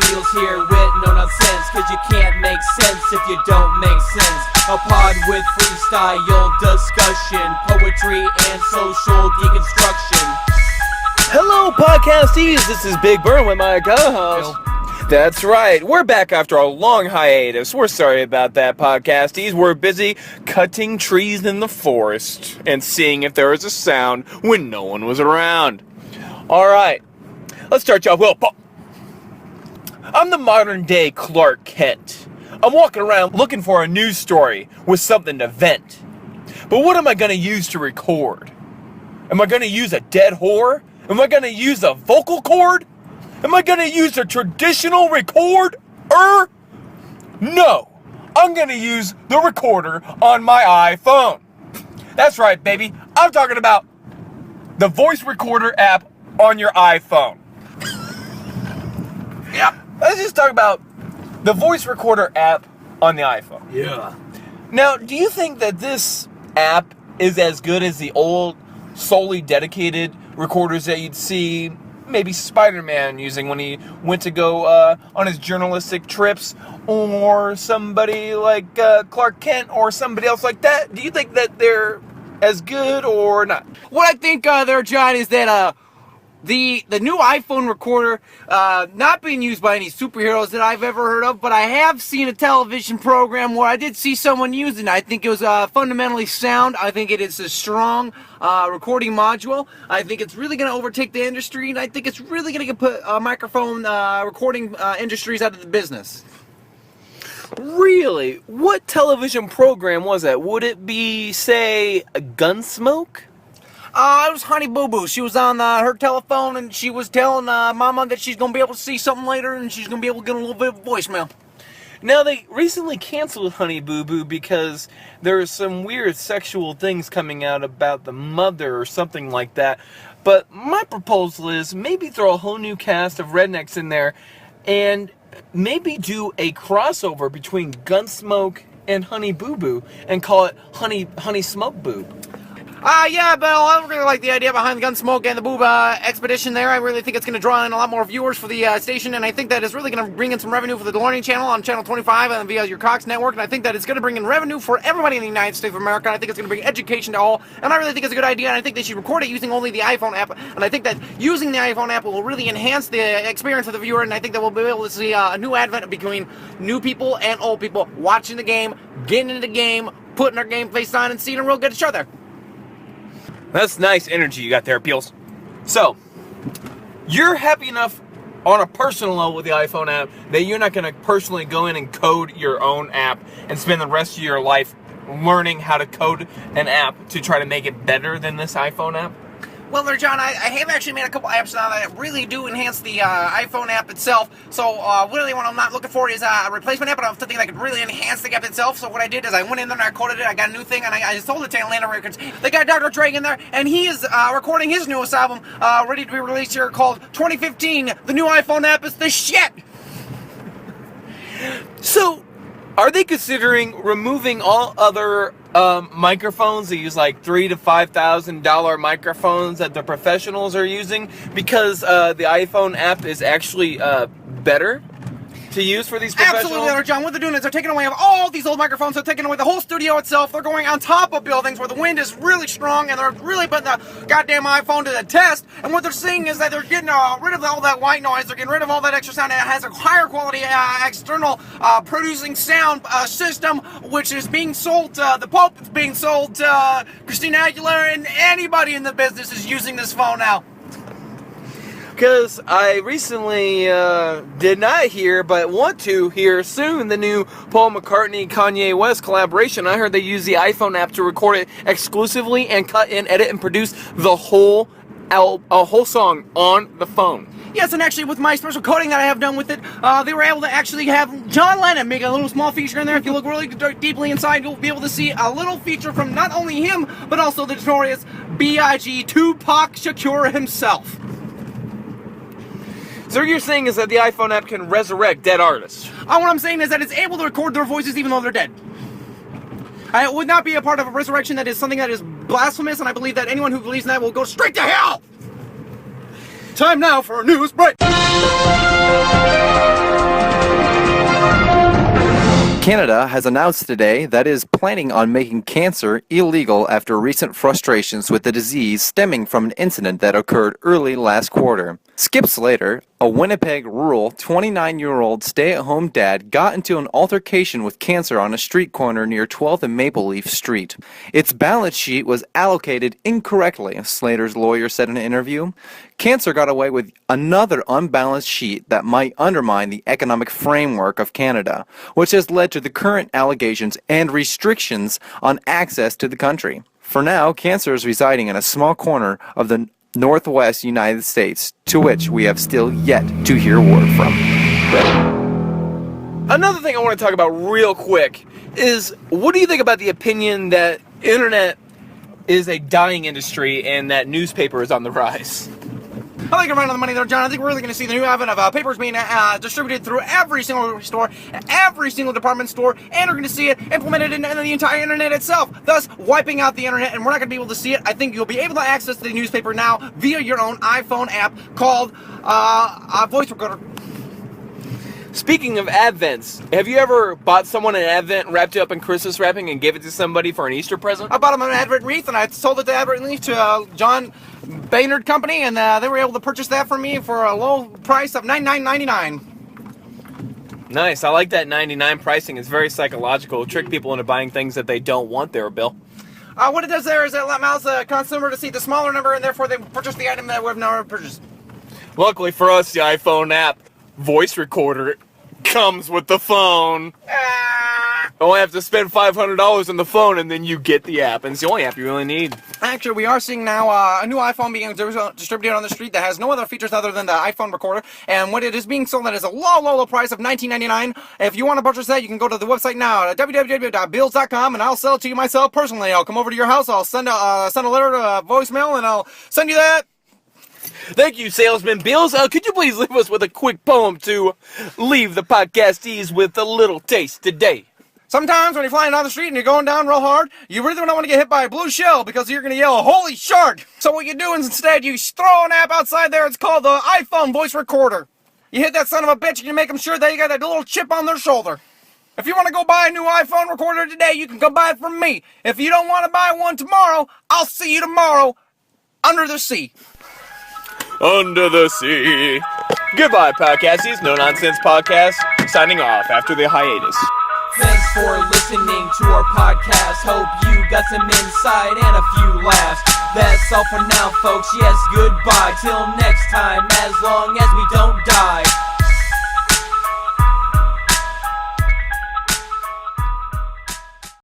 Beals here with no nonsense, cause you can't make sense if you don't make sense. A pod with freestyle discussion, poetry and social deconstruction. Hello podcasties, this is Big Burn with my co-host. That's right, we're back after a long hiatus. We're sorry about that, podcasties. We're busy cutting trees in the forest and seeing if there was a sound when no one was around. Alright, let's start you off. Well, I'm the modern day Clark Kent. I'm walking around looking for a news story with something to vent. But what am I going to use to record? Am I going to use a dead whore? Am I going to use a vocal cord? Am I going to use a traditional recorder? No. I'm going to use the recorder on my iPhone. That's right, baby. I'm talking about the voice recorder app on your iPhone. Yep. Let's just talk about the voice recorder app on the iPhone. Yeah. Now, do you think that this app is as good as the old, solely dedicated recorders that you'd see maybe Spider-Man using when he went to go on his journalistic trips, or somebody like Clark Kent or somebody else like that? Do you think that they're as good or not? What I think there, John, is that the new iPhone recorder not being used by any superheroes that I've ever heard of, but I have seen a television program where I did see someone using it. I think it was fundamentally sound. I think it is a strong recording module. I think it's really going to overtake the industry, and I think it's really going to put microphone recording industries out of the business. Really? What television program was that? Would it be, say, Gunsmoke? It was Honey Boo Boo. She was on her telephone, and she was telling Mama that she's going to be able to see something later, and she's going to be able to get a little bit of voicemail. Now, they recently canceled Honey Boo Boo because there are some weird sexual things coming out about the mother or something like that. But my proposal is maybe throw a whole new cast of rednecks in there and maybe do a crossover between Gunsmoke and Honey Boo Boo and call it Honey Smoke Boo. Yeah, Bill, I really like the idea behind the Gunsmoke and the Boob expedition there. I really think it's going to draw in a lot more viewers for the station, and I think that it's really going to bring in some revenue for the Learning Channel on Channel 25 and via your Cox Network, and I think that it's going to bring in revenue for everybody in the United States of America. I think it's going to bring education to all, and I really think it's a good idea, and I think they should record it using only the iPhone app, and I think that using the iPhone app will really enhance the experience of the viewer, and I think that we'll be able to see a new advent between new people and old people watching the game, getting into the game, putting their game face on, and seeing a real good show there. That's nice energy you got there, Beals. So, you're happy enough on a personal level with the iPhone app that you're not going to personally go in and code your own app and spend the rest of your life learning how to code an app to try to make it better than this iPhone app? Well, there, John, I have actually made a couple apps now that really do enhance the iPhone app itself. So, really, what I'm not looking for is a replacement app, but I'm thinking that could really enhance the app itself. So, what I did is I went in there and I coded it. I got a new thing, and I just told it to Atlanta Records. They got Dr. Dre in there, and he is recording his newest album, ready to be released here, called 2015. The new iPhone app is the shit. So, are they considering removing all other microphones? They use like $3,000 to $5,000 microphones that the professionals are using because the iPhone app is actually better to use for these professionals? Absolutely, John. What they're doing is they're taking away all these old microphones. They're taking away the whole studio itself. They're going on top of buildings where the wind is really strong, and they're really putting the goddamn iPhone to the test. And what they're seeing is that they're getting rid of all that white noise. They're getting rid of all that extra sound. And it has a higher quality external producing sound system, which is being sold to the Pope. It's being sold to Christina Aguilera, and anybody in the business is using this phone now. Because I recently did not hear, but want to hear soon, the new Paul McCartney-Kanye West collaboration. I heard they use the iPhone app to record it exclusively and cut and edit and produce the whole song on the phone. Yes, and actually with my special coding that I have done with it, they were able to actually have John Lennon make a little small feature in there. If you look really deeply inside, you'll be able to see a little feature from not only him, but also the notorious B.I.G. Tupac Shakur himself. So what you're saying is that the iPhone app can resurrect dead artists? What I'm saying is that it's able to record their voices even though they're dead. It would not be a part of a resurrection. That is something that is blasphemous, and I believe that anyone who believes in that will go straight to hell! Time now for a news break! Canada has announced today that it is planning on making cancer illegal after recent frustrations with the disease stemming from an incident that occurred early last quarter. Skips later, a Winnipeg rural 29-year-old stay-at-home dad got into an altercation with cancer on a street corner near 12th and Maple Leaf Street. Its balance sheet was allocated incorrectly, Slater's lawyer said in an interview. Cancer got away with another unbalanced sheet that might undermine the economic framework of Canada, which has led to the current allegations and restrictions on access to the country. For now, Cancer is residing in a small corner of the Northwest United States, to which we have still yet to hear word from. Another thing I want to talk about real quick is, what do you think about the opinion that internet is a dying industry and that newspaper is on the rise? I think you're right on the money there, John. I think we're really going to see the new advent of papers being distributed through every single store, every single department store, and we're going to see it implemented in the entire internet itself, thus wiping out the internet, and we're not going to be able to see it. I think you'll be able to access the newspaper now via your own iPhone app called Voice Recorder. Speaking of Advents, have you ever bought someone an Advent, wrapped it up in Christmas wrapping, and gave it to somebody for an Easter present? I bought them an Advent wreath, and I sold it to Advent wreath to John Baynard Company, and they were able to purchase that for me for a low price of $99.99. Nice. I like that 99 pricing. It's very psychological. It'll trick people into buying things that they don't want there, Bill. What it does there is it allows the consumer to see the smaller number, and therefore they purchase the item that we've never purchased. Luckily for us, the iPhone app Voice Recorder comes with the phone. Only have to spend $500 on the phone, and then you get the app, and it's the only app you really need. Actually, we are seeing now a new iPhone being distributed on the street that has no other features other than the iPhone recorder, and what it is being sold at is a low price of $19.99. If you want to purchase that, you can go to the website now at www.bills.com, and I'll sell it to you myself personally. I'll come over to your house, I'll send a letter to voicemail, and I'll send you that. Thank you, Salesman Bills. Could you please leave us with a quick poem to leave the podcastees with a little taste today? Sometimes when you're flying down the street and you're going down real hard, you really don't want to get hit by a blue shell because you're going to yell, "Holy shark!" So what you do is instead you throw an app outside there. It's called the iPhone Voice Recorder. You hit that son of a bitch and you make them sure that you got that little chip on their shoulder. If you want to go buy a new iPhone recorder today, you can go buy it from me. If you don't want to buy one tomorrow, I'll see you tomorrow under the sea. Under the sea. Goodbye, podcasties. No Nonsense Podcast. Signing off after the hiatus. Thanks for listening to our podcast. Hope you got some insight and a few laughs. That's all for now, folks. Yes, goodbye. Till next time, as long as